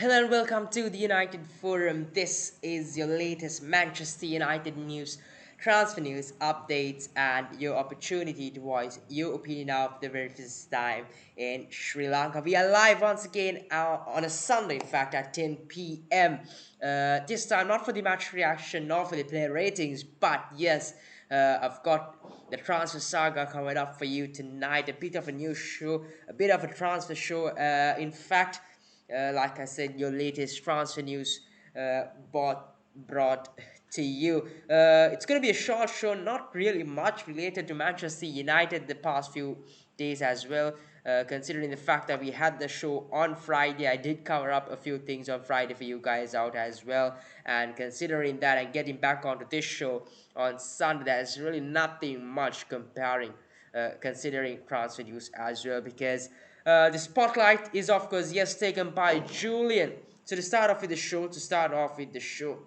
Hello and welcome to the United Forum. This is your latest Manchester United news, transfer news, updates, and your opportunity to voice your opinion of the very first time in Sri Lanka. We are live once again on a Sunday, in fact, at 10 p.m. This time, not for the match reaction, not for the player ratings, but yes, I've got the transfer saga coming up for you tonight. A bit of a news show, a bit of a transfer show. In fact, like I said, your latest transfer news brought to you. It's going to be a short show, not really much related to Manchester United the past few days as well. Considering the fact that we had the show on Friday, I did cover up a few things on Friday for you guys out as well. And considering that and getting back onto this show on Sunday, there's really nothing much considering transfer news as well, because the spotlight is of course yes taken by Julian. So to start off with the show,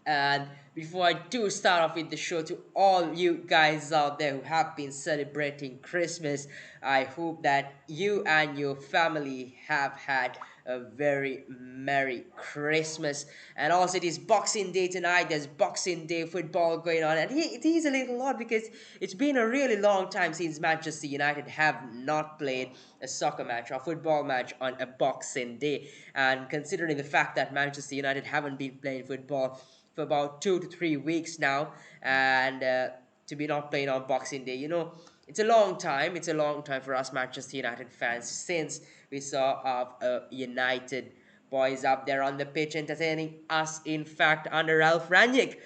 and before I do start off with the show, to all you guys out there who have been celebrating Christmas, I hope that you and your family have had a very Merry Christmas. And also, it is Boxing Day tonight. There's Boxing Day football going on, and it is a little odd because it's been a really long time since Manchester United have not played a soccer match or football match on a Boxing Day. And considering the fact that Manchester United haven't been playing football for about 2 to 3 weeks now, and to be not playing on Boxing Day, it's a long time. It's a long time for us Manchester United fans since we saw our United boys up there on the pitch entertaining us. In fact, under Ralph Rangnick,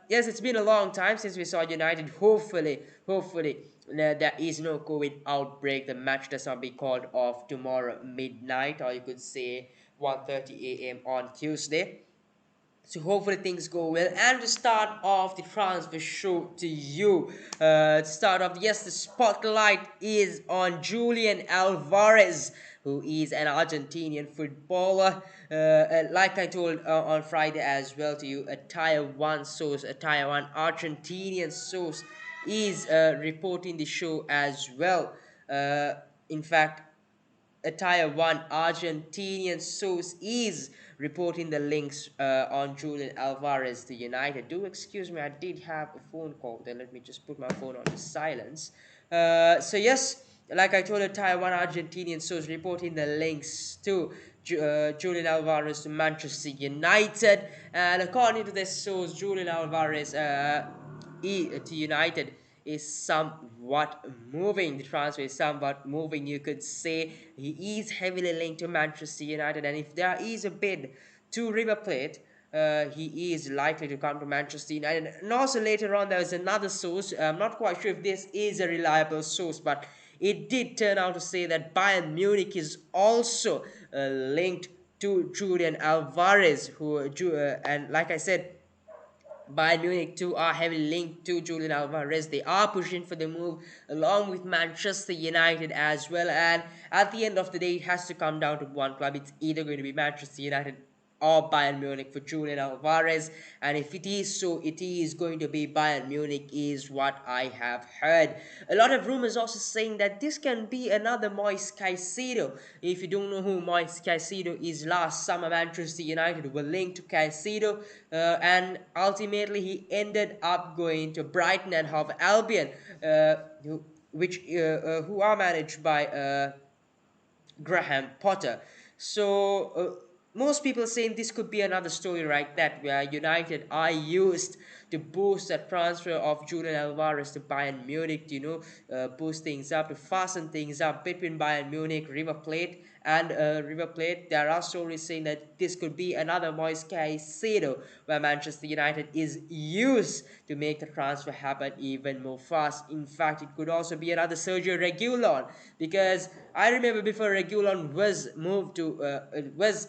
yes, it's been a long time since we saw United. Hopefully, there is no COVID outbreak. The match does not be called off tomorrow midnight, or you could say 1:30 a.m. on Tuesday. So hopefully things go well. And to start off the transfer show to you, to start off, yes, the spotlight is on Julian Alvarez, who is an Argentinian footballer. Like I told on Friday as well to you, a Tier 1 source, a Tier 1 Argentinian source is reporting the show as well. In fact, a Tier 1 Argentinian source is reporting the links on Julian Alvarez to United. Do excuse me, I did have a phone call there. Let me just put my phone on the silence. So yes, like I told, a Tier 1 Argentinian source reporting the links to Julian Alvarez to Manchester United. And according to this source, Julian Alvarez to United is somewhat moving. The transfer is somewhat moving, you could say. He is heavily linked to Manchester United, and if there is a bid to River Plate, he is likely to come to Manchester United. And also later on, there is another source. I'm not quite sure if this is a reliable source, but it did turn out to say that Bayern Munich is also linked to Julian Alvarez, and like I said, Bayern Munich too are heavily linked to Julian Alvarez. They are pushing for the move along with Manchester United as well. And at the end of the day, it has to come down to one club. It's either going to be Manchester United or Bayern Munich for Julian Alvarez. And if it is so, it is going to be Bayern Munich, is what I have heard. A lot of rumors also saying that this can be another Moise Caicedo. If you don't know who Moise Caicedo is, last summer Manchester United were linked to Caicedo, and ultimately he ended up going to Brighton and Hove Albion, who are managed by Graham Potter. So most people saying this could be another story like that, where United are used to boost the transfer of Julian Alvarez to Bayern Munich, boost things up, to fasten things up between Bayern Munich, River Plate, and River Plate. There are stories saying that this could be another Moise Caicedo, where Manchester United is used to make the transfer happen even more fast. In fact, it could also be another Sergio Reguilon, because I remember before Reguilon was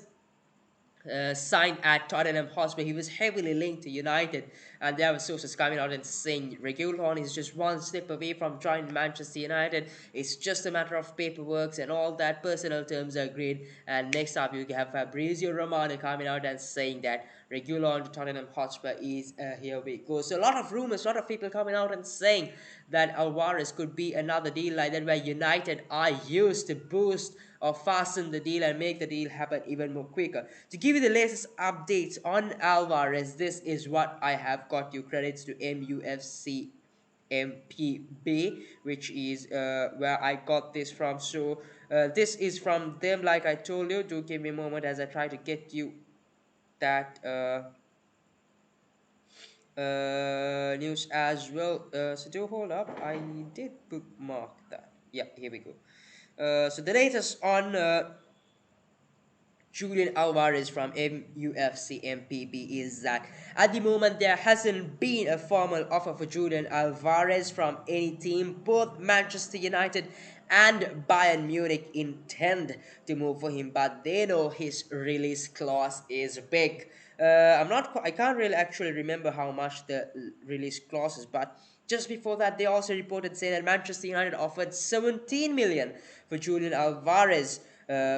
signed at Tottenham Hotspur, he was heavily linked to United, and there were sources coming out and saying Reguilon is just one step away from joining Manchester United. It's just a matter of paperwork and all that. Personal terms are agreed. And next up, you have Fabrizio Romano coming out and saying that Reguilon to Tottenham Hotspur is here we go. So a lot of rumors, a lot of people coming out and saying that Alvarez could be another deal like that, where United are used to boost or fasten the deal and make the deal happen even more quicker. To give you the latest updates on Alvarez, this is what I have got you. Credits to MUFC MPB, which is where I got this from. So this is from them, like I told you. Do give me a moment as I try to get you that news as well. So do hold up. I did bookmark that. Yeah, here we go. So the latest on Julian Alvarez from MUFC MPB is that at the moment there hasn't been a formal offer for Julian Alvarez from any team. Both Manchester United and Bayern Munich intend to move for him, but they know his release clause is big. I can't really actually remember how much the release clause is, but just before that, they also reported saying that Manchester United offered 17 million for Julian Alvarez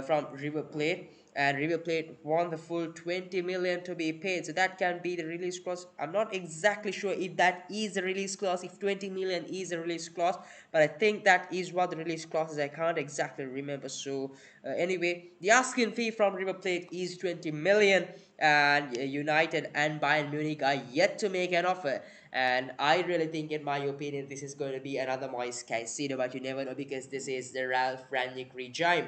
from River Plate, and River Plate won the full 20 million to be paid. So that can be the release clause. I'm not exactly sure if that is the release clause, if 20 million is the release clause, but I think that is what the release clause is. I can't exactly remember. So anyway, the asking fee from River Plate is 20 million, and United and Bayern Munich are yet to make an offer. And I really think, in my opinion, this is going to be another Moise Caicedo, but you never know because this is the Ralph Rangnick regime.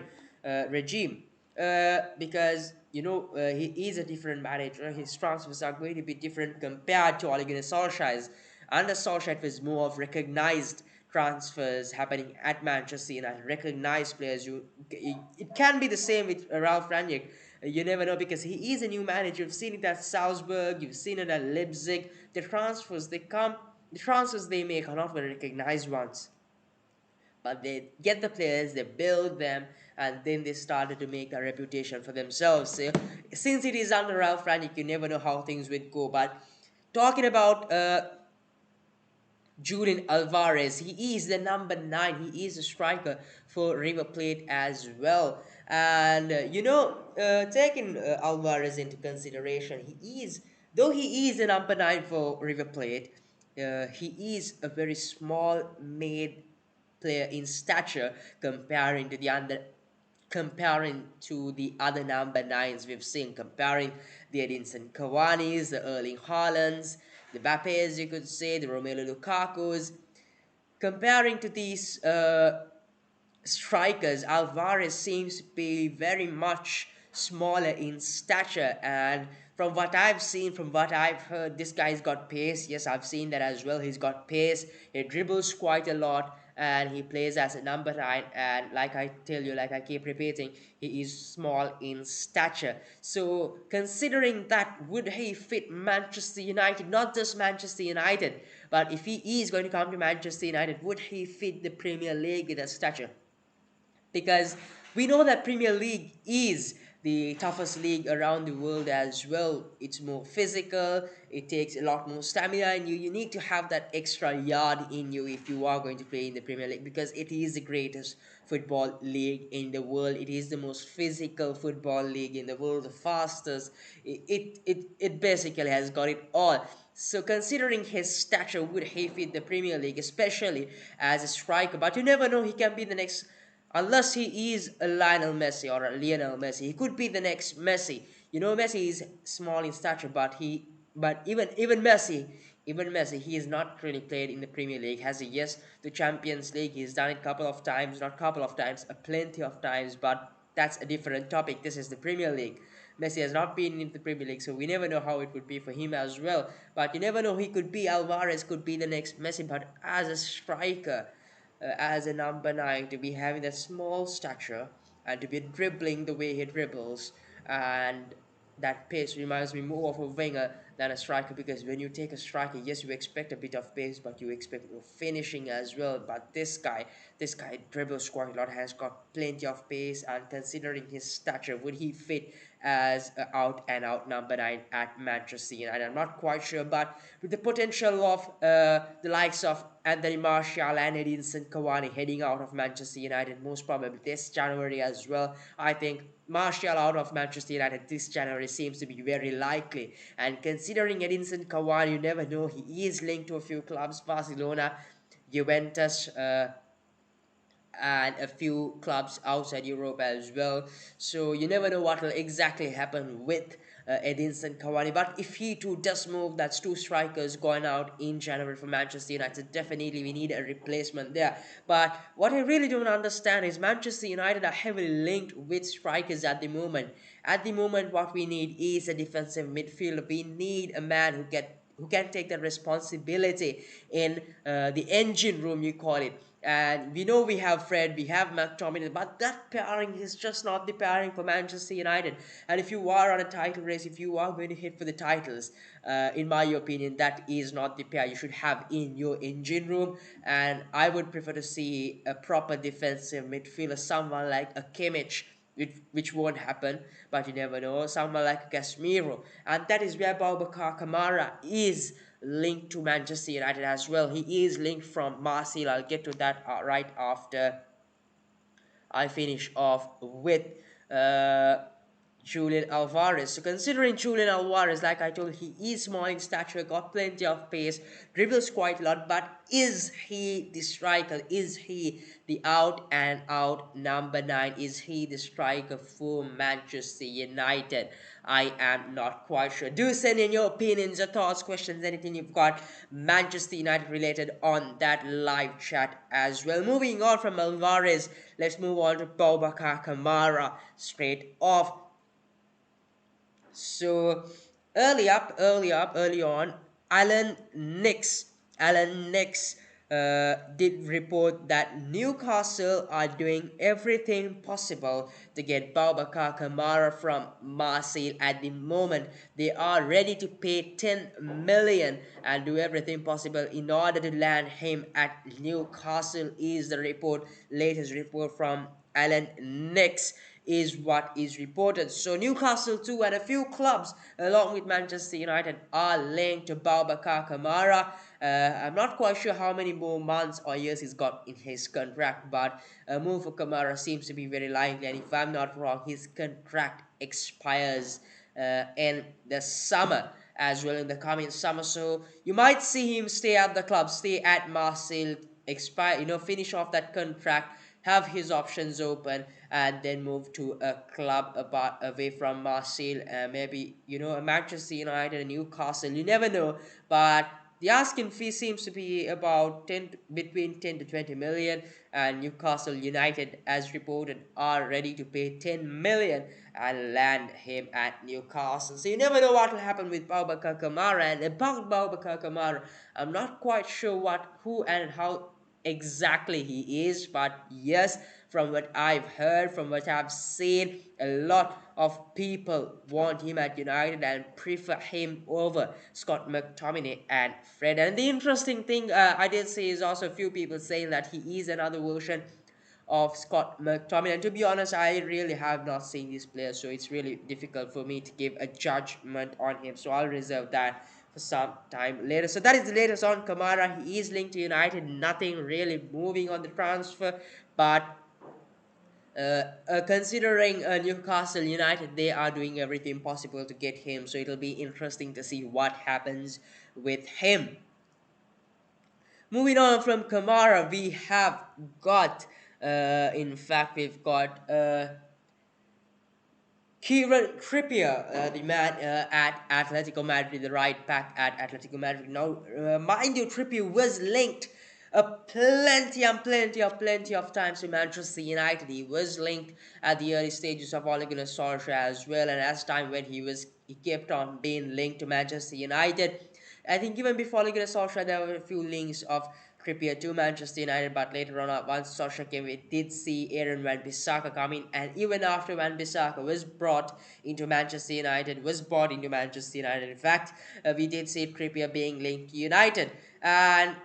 Because he is a different manager. His transfers are going to be different compared to Ole Gunnar Solskjaer's. Under Solskjaer, it was more of recognized transfers happening at Manchester United. Recognized players. It can be the same with Ralph Rangnick. You never know because he is a new manager. You've seen it at Salzburg. You've seen it at Leipzig. The transfers they make are not very recognized ones, but they get the players, they build them, and then they started to make a reputation for themselves. So, since it is under Ralph Rangnick, you never know how things would go. But talking about Julian Alvarez, he is the number 9. He is a striker for River Plate as well. And taking Alvarez into consideration, though he is a number 9 for River Plate, he is a very small made player in stature comparing to the other number 9s we've seen, comparing the Edinson Cavani's, the Erling Haalands, the Mbappes, you could say, the Romelu Lukaku's. Comparing to these strikers, Alvarez seems to be very much smaller in stature, and from what I've seen, from what I've heard, this guy's got pace. Yes, I've seen that as well. He's got pace. He dribbles quite a lot, and he plays as a number 9. And like I tell you, like I keep repeating, he is small in stature. So considering that, would he fit Manchester United? Not just Manchester United, but if he is going to come to Manchester United, would he fit the Premier League with a stature? Because we know that Premier League is the toughest league around the world as well. It's more physical, it takes a lot more stamina, and you need to have that extra yard in you if you are going to play in the Premier League, because it is the greatest football league in the world. It is the most physical football league in the world, the fastest. It basically has got it all. So considering his stature, would he fit the Premier League, especially as a striker? But you never know, he can be the next, unless he is a Lionel Messi or a Lionel Messi. He could be the next Messi. Messi is small in stature, but even Messi, he has not really played in the Premier League. Has he? Yes, the Champions League. He's done it a couple of times, not couple of times, a plenty of times. But that's a different topic. This is the Premier League. Messi has not been in the Premier League, so we never know how it would be for him as well. But you never know, he could be Alvarez, could be the next Messi. But as a striker, as a number 9, to be having that small stature and to be dribbling the way he dribbles, and that pace reminds me more of a winger than a striker, because when you take a striker, yes, you expect a bit of pace, but you expect more finishing as well. But this guy dribbles quite a lot, has got plenty of pace, and considering his stature, would he fit as an out and out number 9 at Manchester United? I'm not quite sure, but with the potential of the likes of Anthony Martial and Edinson Cavani heading out of Manchester United, most probably this January as well, I think Martial out of Manchester United this January seems to be very likely. And considering Edinson Cavani, you never know, he is linked to a few clubs: Barcelona, Juventus, and a few clubs outside Europe as well. So you never know what will exactly happen with Edinson Cavani. But if he too does move, that's two strikers going out in January for Manchester United. Definitely we need a replacement there. But what I really don't understand is Manchester United are heavily linked with strikers at the moment. At the moment, what we need is a defensive midfielder. We need a man who can take the responsibility in the engine room, you call it. And we know we have Fred, we have McTominay, but that pairing is just not the pairing for Manchester United. And if you are on a title race, if you are going to hit for the titles, in my opinion, that is not the pair you should have in your engine room. And I would prefer to see a proper defensive midfielder, someone like a Kimmich, which won't happen, but you never know. Someone like Casemiro, and that is where Boubacar Kamara is linked to Manchester United as well. He is linked from Marseille. I'll get to that right after I finish off with uh, Julian Alvarez. So considering Julian Alvarez, like I told, he is small in stature, got plenty of pace, dribbles quite a lot, but is he the striker? Is he the out and out number 9? Is he the striker for Manchester United? I am not quite sure. Do send in your opinions, your thoughts, questions, anything you've got Manchester United related on that live chat as well. Moving on from Alvarez, let's move on to Boubacar Kamara straight off. So early on, Alan Nix did report that Newcastle are doing everything possible to get Boubacar Kamara from Marseille at the moment. They are ready to pay 10 million and do everything possible in order to land him at Newcastle, is the latest report from Alan Nix is what is reported. So Newcastle too and a few clubs along with Manchester United are linked to Boubacar Kamara. I'm not quite sure how many more months or years he's got in his contract, but a move for Kamara seems to be very likely, and if I'm not wrong, his contract expires in the summer as well, in the coming summer. So you might see him stay at the club, stay at Marseille, finish off that contract, have his options open, and then move to a club away from Marseille, maybe a Manchester United, a Newcastle. You never know, but the asking fee seems to be about between 10 to 20 million, and Newcastle United, as reported, are ready to pay 10 million and land him at Newcastle. So you never know what will happen with Boubacar Kamara. And about Boubacar Kamara, I'm not quite sure who and how exactly he is, but yes, from what I've heard, from what I've seen, a lot of people want him at United and prefer him over Scott McTominay and Fred. And the interesting thing I did see is also a few people saying that he is another version of Scott McTominay. And to be honest, I really have not seen this player, so it's really difficult for me to give a judgment on him. So I'll reserve that for some time later. So that is the latest on Kamara. He is linked to United. Nothing really moving on the transfer, but considering Newcastle United, they are doing everything possible to get him. So it'll be interesting to see what happens with him. Moving on from Kamara, we have got, we've got Kieran Trippier, the man at Atletico Madrid, the right back at Atletico Madrid. Now, mind you, Trippier was linked plenty of times to Manchester United. He was linked at the early stages of Ole Gunnar Solskjaer as well, and as time went, he kept on being linked to Manchester United. I think even before Ole Gunnar Solskjaer, there were a few links of Trippier to Manchester United, but later on, once Solskjaer came, we did see Aaron Wan-Bissaka come in, and even after Wan-Bissaka was brought into Manchester United, in fact, we did see Trippier being linked to United. And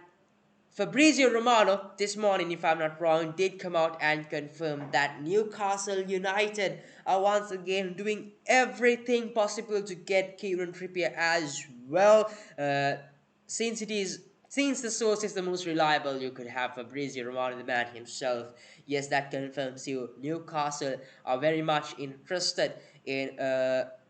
Fabrizio Romano, this morning, if I'm not wrong, did come out and confirm that Newcastle United are once again doing everything possible to get Kieran Trippier as well. Since the source is the most reliable, you could have Fabrizio Romano, the man himself. Yes, that confirms you. Newcastle are very much interested in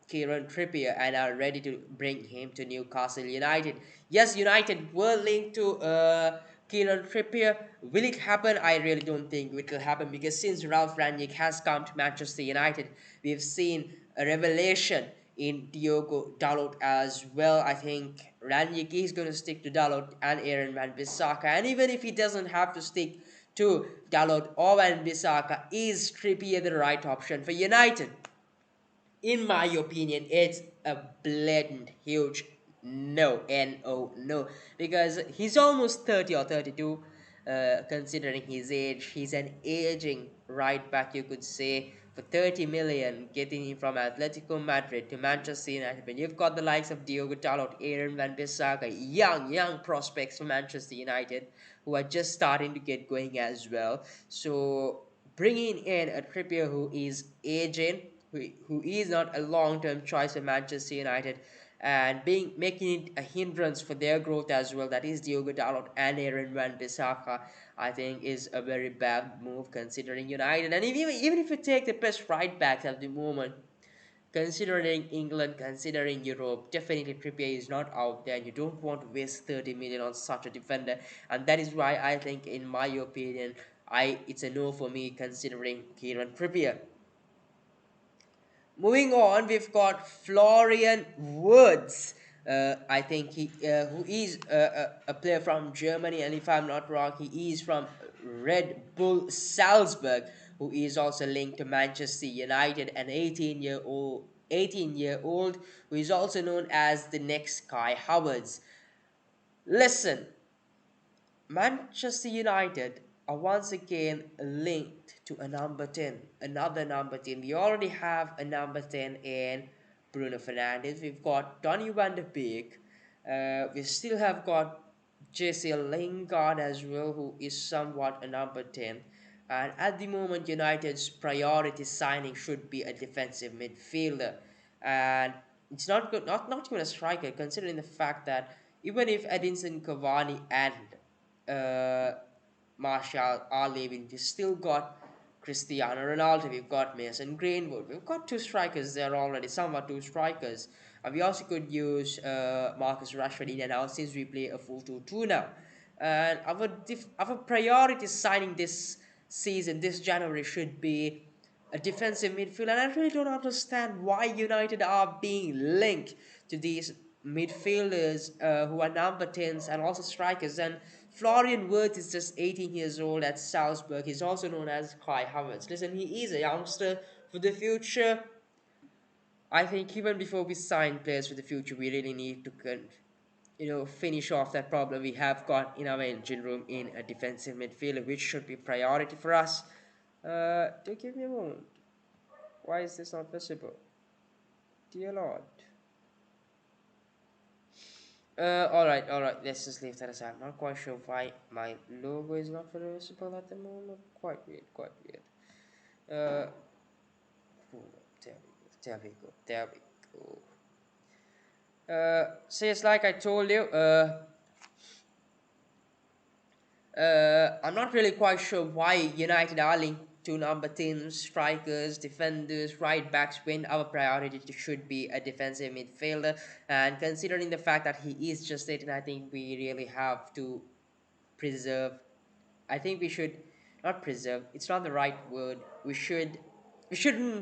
Kieran Trippier and are ready to bring him to Newcastle United. Yes, United were linked to Kieran Trippier. Will it happen? I really don't think it will happen, because since Ralph Rangnick has come to Manchester United, we've seen a revelation in Diogo Dalot as well. I think Rangnick is going to stick to Dalot and Aaron Wan-Bissaka, and even if he doesn't have to stick to Dalot or Wan-Bissaka, is Trippier the right option for United? In my opinion, it's a blatant, huge no, no, because he's almost 30 or 32. Considering his age, he's an aging right back, you could say, for 30 million, getting him from Atletico Madrid to Manchester United. When you've got the likes of Diogo Dalot, Aaron Wan-Bissaka, young prospects for Manchester United who are just starting to get going as well. So bringing in a Trippier who is aging, who is not a long-term choice for Manchester United, and making it a hindrance for their growth as well, that is Diogo Dalot and Aaron Wan-Bissaka, I think is a very bad move considering United. And even if you take the best right backs at the moment, considering England, considering Europe, definitely Trippier is not out there. You don't want to waste 30 million on such a defender, and that is why I think, in my opinion, it's a no for me considering Kieran Trippier. Moving on, we've got Florian Wirtz. I think who is a player from Germany, and if I'm not wrong, he is from Red Bull Salzburg, who is also linked to Manchester United, an 18-year-old who is also known as the next Kai Havertz. Listen, Manchester United are once again linked to a number 10, another number 10. We already have a number 10 in Bruno Fernandes. We've got Donny van de Beek. We still have got Jesse Lingard as well, who is somewhat a number 10. And at the moment, United's priority signing should be a defensive midfielder. And it's not good, not even a striker, considering the fact that even if Edinson Cavani and uh, Martial are leaving, we still got Cristiano Ronaldo, we've got Mason Greenwood, we've got two strikers there already, somewhat two strikers. And we also could use Marcus Rashford in and out, since we play a full 2-2 now. And our priority signing this season, this January, should be a defensive midfield, and I really don't understand why United are being linked to these midfielders who are number 10s and also strikers. And Florian Wirtz is just 18 years old at Salzburg. He's also known as Kai Havertz. Listen, he is a youngster for the future. I think even before we sign players for the future, we really need to finish off that problem we have got in our engine room in a defensive midfielder, which should be priority for us. Do give me a moment. Why is this not visible? Dear Lord. Alright, let's just leave that aside. I'm not quite sure why my logo is not very visible at the moment. Quite weird. Uh, there we go. So it's like I told you, I'm not really quite sure why United are linked to number 10 strikers, defenders, right backs, when our priority should be a defensive midfielder. And considering the fact that he is just 18, I think we really have to preserve. I think we should not preserve. It's not the right word. We shouldn't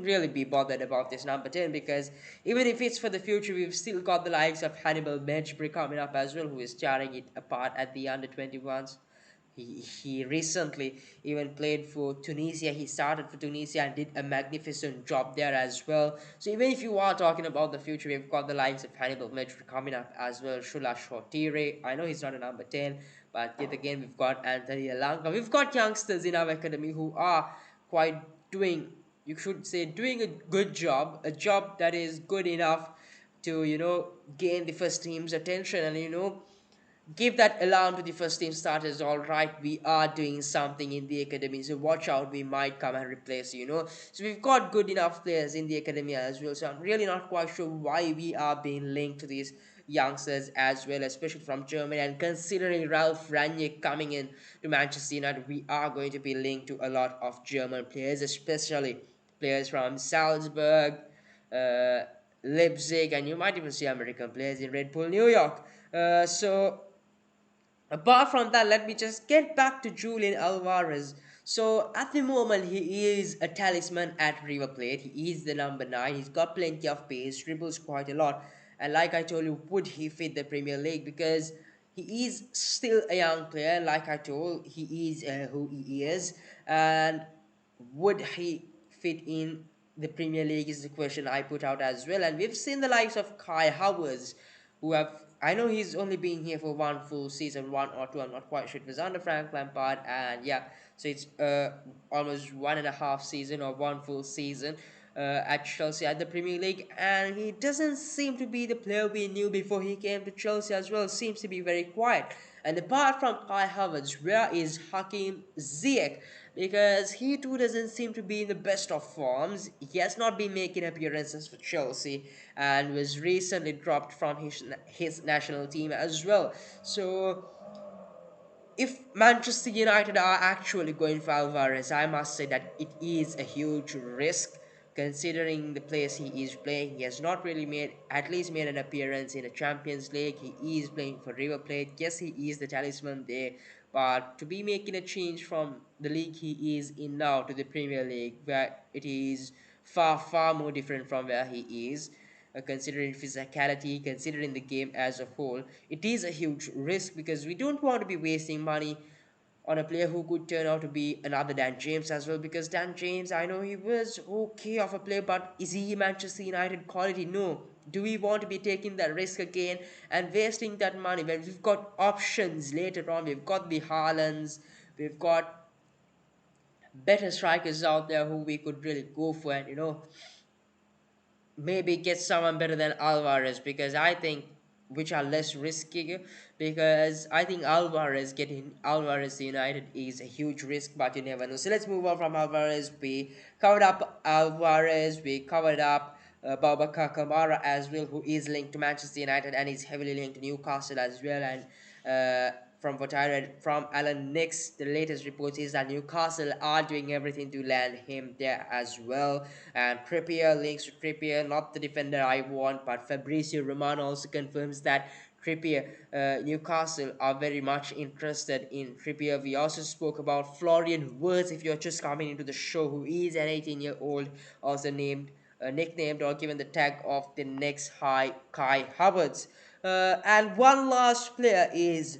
really be bothered about this number 10, because even if it's for the future, we've still got the likes of Hannibal Mejbri coming up as well, who is tearing it apart at the under 21s. He recently even played for Tunisia. He started for Tunisia and did a magnificent job there as well. So even if you are talking about the future, we've got the likes of Hannibal Mejbri coming up as well. Shula Shotire. I know he's not a number 10, but yet again, we've got Anthony Alanga. We've got youngsters in our academy who are quite you should say, doing a good job, a job that is good enough to, gain the first team's attention, and, give that alarm to the first team starters. All right, we are doing something in the academy, so watch out, we might come and replace so we've got good enough players in the academy as well. So I'm really not quite sure why we are being linked to these youngsters as well, especially from Germany. And considering Ralph Rangnick coming in to Manchester United, we are going to be linked to a lot of German players, especially players from Salzburg, uh, Leipzig, and you might even see American players in Red Bull New York. So Apart from that, let me just get back to Julian Alvarez. So at the moment, he is a talisman at River Plate. He is the number nine. He's got plenty of pace, dribbles quite a lot. And like I told you, would he fit the Premier League? Because he is still a young player. Like I told, he is who he is. And would he fit in the Premier League is the question I put out as well. And we've seen the likes of Kai Havertz, who have, I know he's only been here for one full season, one or two. I'm not quite sure. It was under Frank Lampard, and yeah, so it's almost 1.5 season or one full season at Chelsea at the Premier League, and he doesn't seem to be the player we knew before he came to Chelsea as well. Seems to be very quiet. And apart from Kai Havertz, where is Hakim Ziyech? Because he too doesn't seem to be in the best of forms. He has not been making appearances for Chelsea and was recently dropped from his national team as well. So if Manchester United are actually going for Alvarez, I must say that it is a huge risk considering the place he is playing. He has not really made, at least made an appearance in the Champions League. He is playing for River Plate. Yes, he is the talisman there, but to be making a change from the league he is in now to the Premier League, where it is far, far more different from where he is, considering physicality, considering the game as a whole, it is a huge risk because we don't want to be wasting money on a player who could turn out to be another Dan James as well. Because Dan James, I know he was okay of a player, but is he Manchester United quality? No. Do we want to be taking that risk again and wasting that money when we've got options later on? We've got the Haalands, we've got better strikers out there who we could really go for, and maybe get someone better than Alvarez, because I think which are less risky, because I think getting Alvarez to United is a huge risk, but you never know. So let's move on from Alvarez. We covered up Alvarez, we covered up Babacar Kamara as well, who is linked to Manchester United and is heavily linked to Newcastle as well. And from what I read from Alan Nix, the latest reports is that Newcastle are doing everything to land him there as well. And Trippier links to Trippier, not the defender I want, but Fabrizio Romano also confirms that Trippier, Newcastle are very much interested in Trippier. We also spoke about Florian Wirtz, if you're just coming into the show, who is an 18-year-old, also nicknamed or given the tag of the next high Kai Havertz. And one last player is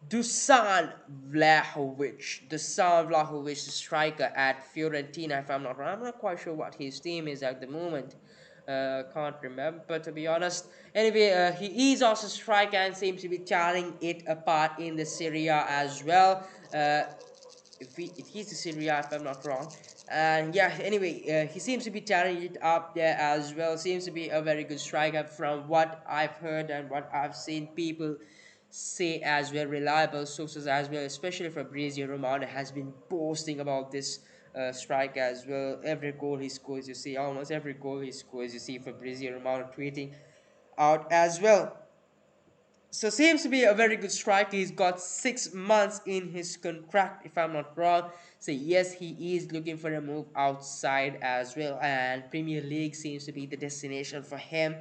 Dusan Vlahovic, the striker at Fiorentina, if I'm not wrong. I'm not quite sure what his team is at the moment. Can't remember, to be honest. Anyway, he is also a striker and seems to be tearing it apart in the Serie A as well. If he's the Serie A, if I'm not wrong. And yeah, anyway, he seems to be tearing it up there as well. Seems to be a very good striker from what I've heard and what I've seen people say as well, reliable sources as well, especially Fabrizio Romano has been boasting about this striker as well. Every goal he scores, you see, almost every goal he scores, you see Fabrizio Romano tweeting out as well. So seems to be a very good striker. He's got 6 months in his contract, if I'm not wrong. So yes, he is looking for a move outside as well, and Premier League seems to be the destination for him.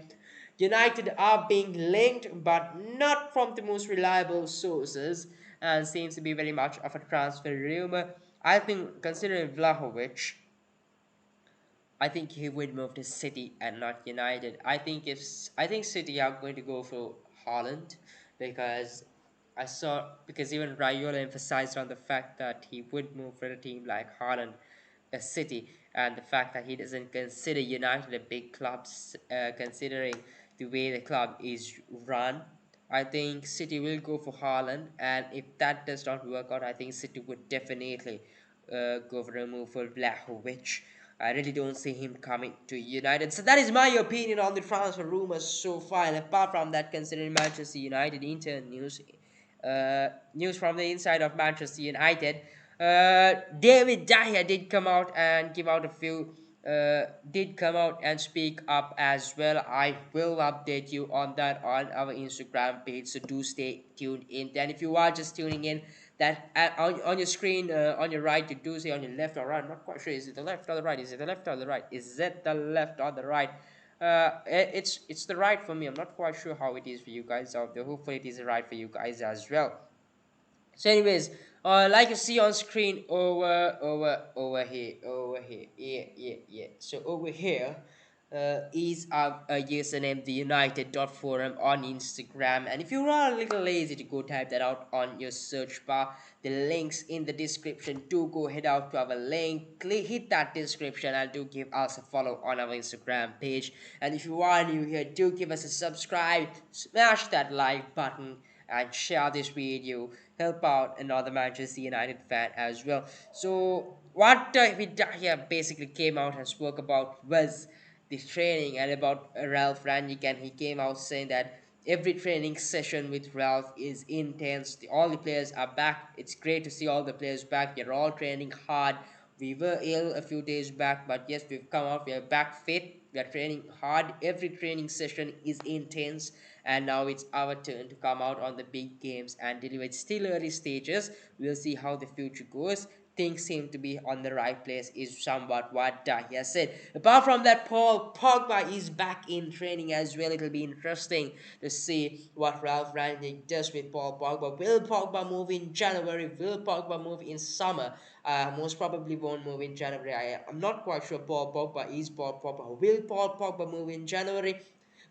United are being linked, but not from the most reliable sources, and seems to be very much of a transfer rumor. I think, considering Vlahovic, I think he would move to City and not United. I think City are going to go for Haaland, because because even Raiola emphasized on the fact that he would move for a team like Haaland, a City, and the fact that he doesn't consider United a big club, considering the way the club is run. I think City will go for Haaland, and if that does not work out, I think City would definitely go for a move for Vlahovic. I really don't see him coming to United. So that is my opinion on the transfer rumors so far. And apart from that, considering Manchester United intern news from the inside of Manchester United, David Dyer did come out and give out a few. Did come out and speak up as well. I will update you on that on our Instagram page, so do stay tuned in. Then if you are just tuning in, that on your screen, on your right, you do say on your left or right. I'm not quite sure. Is it the left or the right? Is it the left or the right? Is it the left or the right? It's the right for me. I'm not quite sure how it is for you guys out there. Hopefully it is the right for you guys as well. So, anyways, like you see on screen, over here, yeah. So over here, is our username, the United Forum on Instagram. And if you are a little lazy to go type that out on your search bar, the links in the description. Do go head out to our link, hit that description, and do give us a follow on our Instagram page. And if you are new here, do give us a subscribe, smash that like button, and share this video. Help out another Manchester United fan as well. So what we here basically came out and spoke about was the training and about Ralph Rangnick, and he came out saying that every training session with Ralph is intense. All the players are back. It's great to see all the players back. They're all training hard. We were ill a few days back, but yes, we've come out. We are back fit. We are training hard. Every training session is intense, and now it's our turn to come out on the big games and deliver. It's still early stages. We'll see how the future goes. Things seem to be on the right place, is somewhat what Dahlia said. Apart from that, Paul Pogba is back in training as well. It'll be interesting to see what Ralph Rangnick does with Paul Pogba. Will Pogba move in January? Will Pogba move in summer? Most probably won't move in January. I'm not quite sure. Paul Pogba is Paul Pogba. Will Paul Pogba move in January?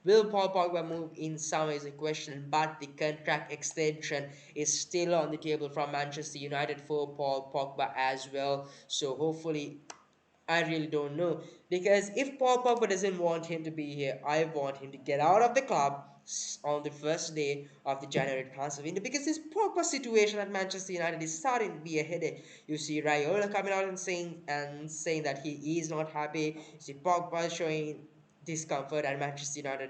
Will Paul Pogba move in summer is a question, but the contract extension is still on the table from Manchester United for Paul Pogba as well. So hopefully, I really don't know, because if Paul Pogba doesn't want him to be here, I want him to get out of the club on the first day of the January transfer window, because this Pogba situation at Manchester United is starting to be a headache. You see Raiola coming out and saying that he is not happy. You see Pogba showing discomfort at Manchester United,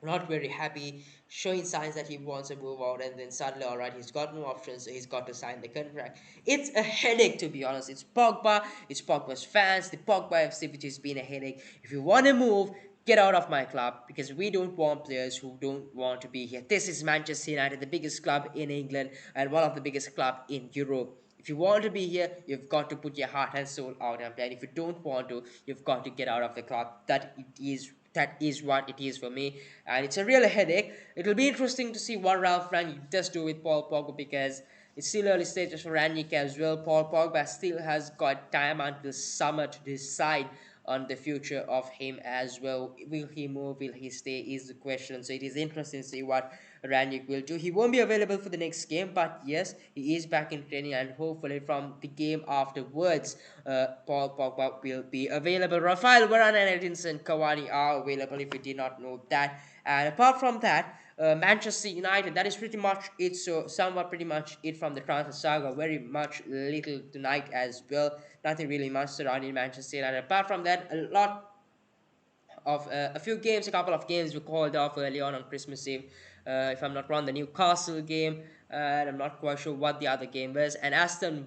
not very happy, showing signs that he wants to move out, and then suddenly, all right, he's got no options, so he's got to sign the contract. It's a headache, to be honest. It's Pogba, it's Pogba's fans, the Pogba FC, which has been a headache. If you want to move, get out of my club, because we don't want players who don't want to be here. This is Manchester United, the biggest club in England and one of the biggest club in Europe. If you want to be here, you've got to put your heart and soul out and play. And if you don't want to, you've got to get out of the club. That is what it is for me, and it's a real headache. It'll be interesting to see what Ralph Rangnick does do with Paul Pogba, because it's still early stages for Rangnick as well. Paul Pogba still has got time until summer to decide on the future of him as well. Will he move? Will he stay? Is the question. So it is interesting to see what Rangnick will do. He won't be available for the next game, but yes, he is back in training, and hopefully from the game afterwards, Paul Pogba will be available. Rafael Varane and Edinson Cavani are available, if you did not know that. And apart from that, Manchester United, that is pretty much it. So somewhat pretty much it from the transfer saga. Very much little tonight as well. Nothing really much surrounding Manchester United. Apart from that, a lot of a few games, a couple of games were called off early on Christmas Eve. If I'm not wrong, the Newcastle game, and I'm not quite sure what the other game was. And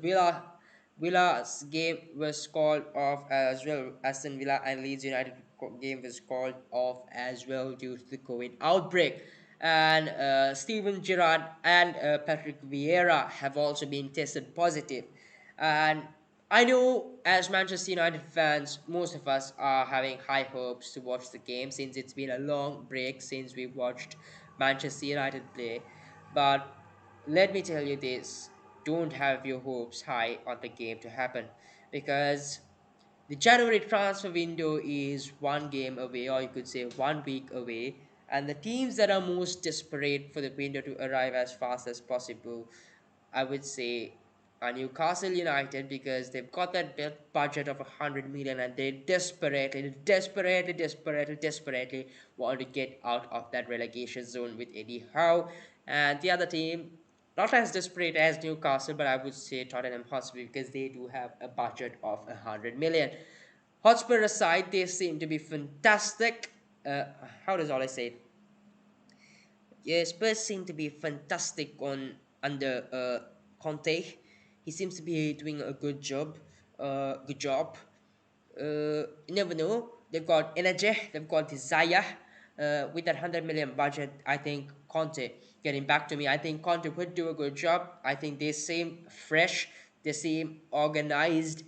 Villa's game was called off as well. Aston Villa and Leeds United game was called off as well due to the COVID outbreak. And Steven Gerrard and Patrick Vieira have also been tested positive. And I know, as Manchester United fans, most of us are having high hopes to watch the game, since it's been a long break since we watched Manchester United play. But let me tell you this, don't have your hopes high on the game to happen, because the January transfer window is one game away, or you could say 1 week away, and the teams that are most desperate for the window to arrive as fast as possible, I would say, are Newcastle United, because they've got that budget of 100 million, and they desperately want to get out of that relegation zone with Eddie Howe. And the other team, not as desperate as Newcastle, but I would say Tottenham Hotspur, because they do have a budget of 100 million. Hotspur aside, they seem to be fantastic. How does all I say it? Yeah, Spurs seem to be fantastic on under Conte. He seems to be doing a good job. Good job. You never know. They've got energy. They've got desire. With that 100 million budget, I think Conte, getting back to me, I think Conte would do a good job. I think they seem fresh. They seem organized,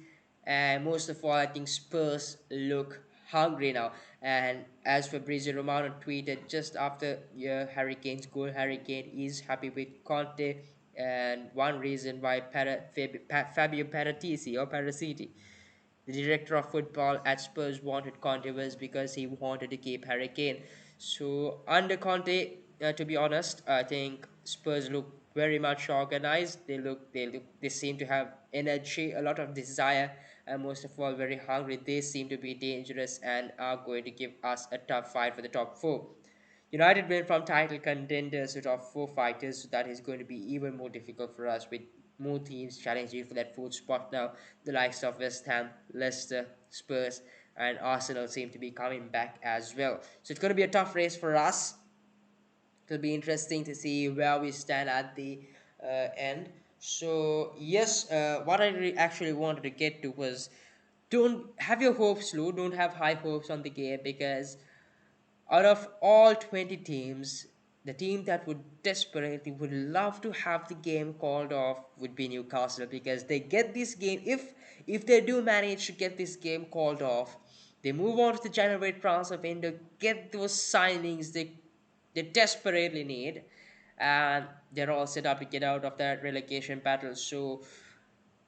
and most of all, I think Spurs look hungry now. And as Fabrizio Romano tweeted just after Harry Kane's goal, Harry Kane is happy with Conte. and one reason why Fabio Paratici, the director of football at Spurs, wanted Conte was because he wanted to keep Harry Kane. So under Conte, to be honest, I think Spurs look very much organized. They seem to have energy, a lot of desire, and most of all, very hungry. They seem to be dangerous and are going to give us a tough fight for the top four. United went from title contenders to top four fighters, so that is going to be even more difficult for us with more teams challenging for that fourth spot now. The likes of West Ham, Leicester, Spurs, and Arsenal seem to be coming back as well. So it's going to be a tough race for us. It'll be interesting to see where we stand at the end. So yes, what I actually wanted to get to was, don't have your hopes low, don't have high hopes on the game, because out of all 20 teams, the team that would desperately would love to have the game called off would be Newcastle, because they get this game, if they do manage to get this game called off, they move on to the January transfer window, get those signings they desperately need, and they're all set up to get out of that relegation battle. So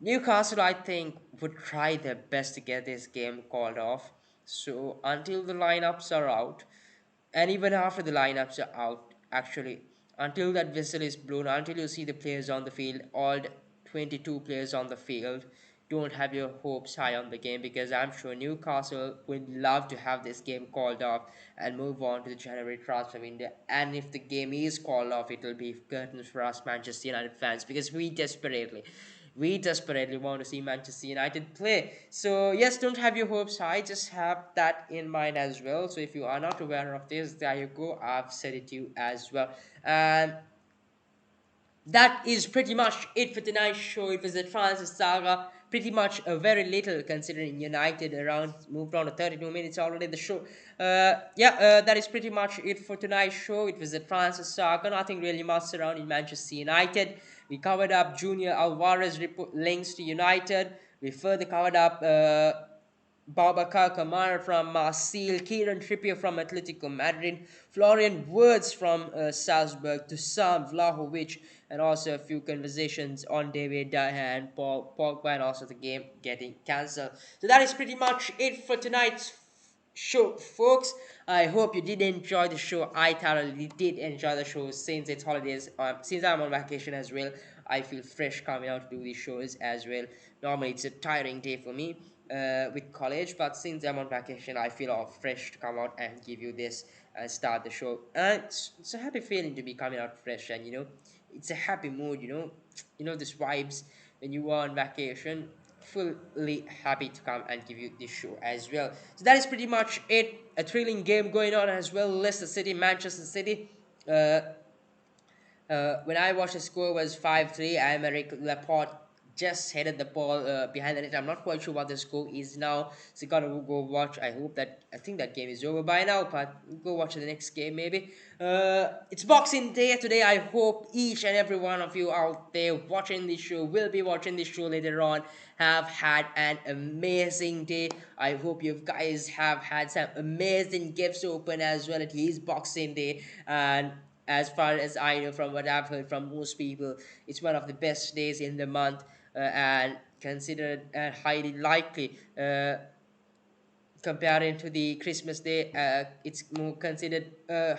Newcastle, I think, would try their best to get this game called off. So until the lineups are out, and even after the lineups are out, actually, until that whistle is blown, until you see the players on the field, all 22 players on the field, don't have your hopes high on the game, because I'm sure Newcastle would love to have this game called off and move on to the January transfer window. And if the game is called off, it will be curtains for us Manchester United fans, because we desperately want to see Manchester United play. So yes, don't have your hopes high, just have that in mind as well. So if you are not aware of this, there you go, I've said it to you as well. And that is pretty much it for tonight's show. It was a Francis Saga. Pretty much very little, considering United around moved on to 32 minutes already. The show, that is pretty much it for tonight's show. It was a Francis Saga. Nothing really much surrounding Manchester United. We covered up Junior Alvarez links to United. We further covered up Babacar Kamara from Marseille, Kieran Trippier from Atletico Madrid, Florian Wirtz from Salzburg, Dusan Vlahovic, and also a few conversations on David De Gea and Paul Pogba, and also the game getting cancelled. So that is pretty much it for tonight's show, folks. I hope you did enjoy the show. I thoroughly did enjoy the show since it's holidays. Since I'm on vacation as well, I feel fresh coming out to do these shows as well. Normally, it's a tiring day for me with college, but since I'm on vacation, I feel all fresh to come out and give you this and start the show. And it's a happy feeling to be coming out fresh, and it's a happy mood. This vibes when you are on vacation, fully happy to come and give you this show as well. So that is pretty much it. A thrilling game going on as well. Leicester City, Manchester City. Uh, when I watched the score was 5-3. Aymeric Laporte just headed the ball behind the net. I'm not quite sure what the score is now, so gotta go watch. I think that game is over by now, but go watch the next game maybe. It's Boxing Day today. I hope each and every one of you out there watching this show, will be watching this show later on, have had an amazing day. I hope you guys have had some amazing gifts open as well. It is Boxing Day, and as far as I know, from what I've heard from most people, it's one of the best days in the month, and considered highly likely. Comparing to the Christmas Day, it's more considered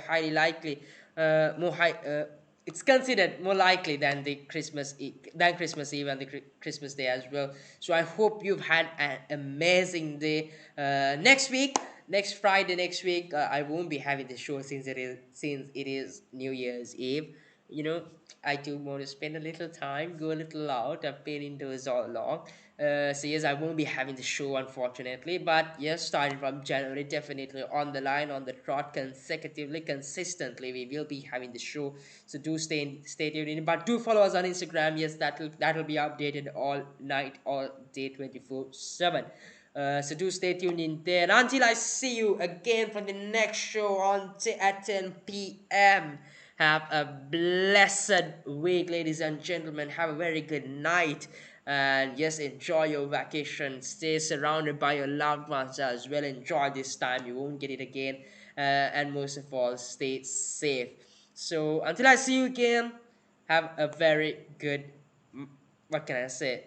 highly likely, more high. It's considered more likely than the Christmas Eve and the Christmas Day as well. So I hope you've had an amazing day. Next Friday, next week, I won't be having the show since it is New Year's Eve. You know, I do want to spend a little time, go a little out. I've been indoors all along. So yes, I won't be having the show unfortunately, but yes, starting from January, definitely on the line, on the trot, consecutively, consistently, we will be having the show. So do stay tuned in, but do follow us on Instagram. Yes, that'll be updated all night, all day, 24/7. So do stay tuned in there. Until I see you again for the next show at 10 p.m. Have a blessed week, ladies and gentlemen. Have a very good night. And yes, enjoy your vacation. Stay surrounded by your loved ones as well. Enjoy this time. You won't get it again. And most of all, stay safe. So until I see you again, Have a very good, what can I say?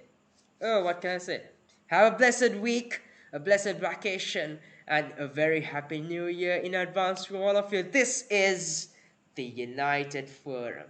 Oh, what can I say? Have a blessed week, a blessed vacation, and a very happy new year in advance to all of you. This is the United Forum.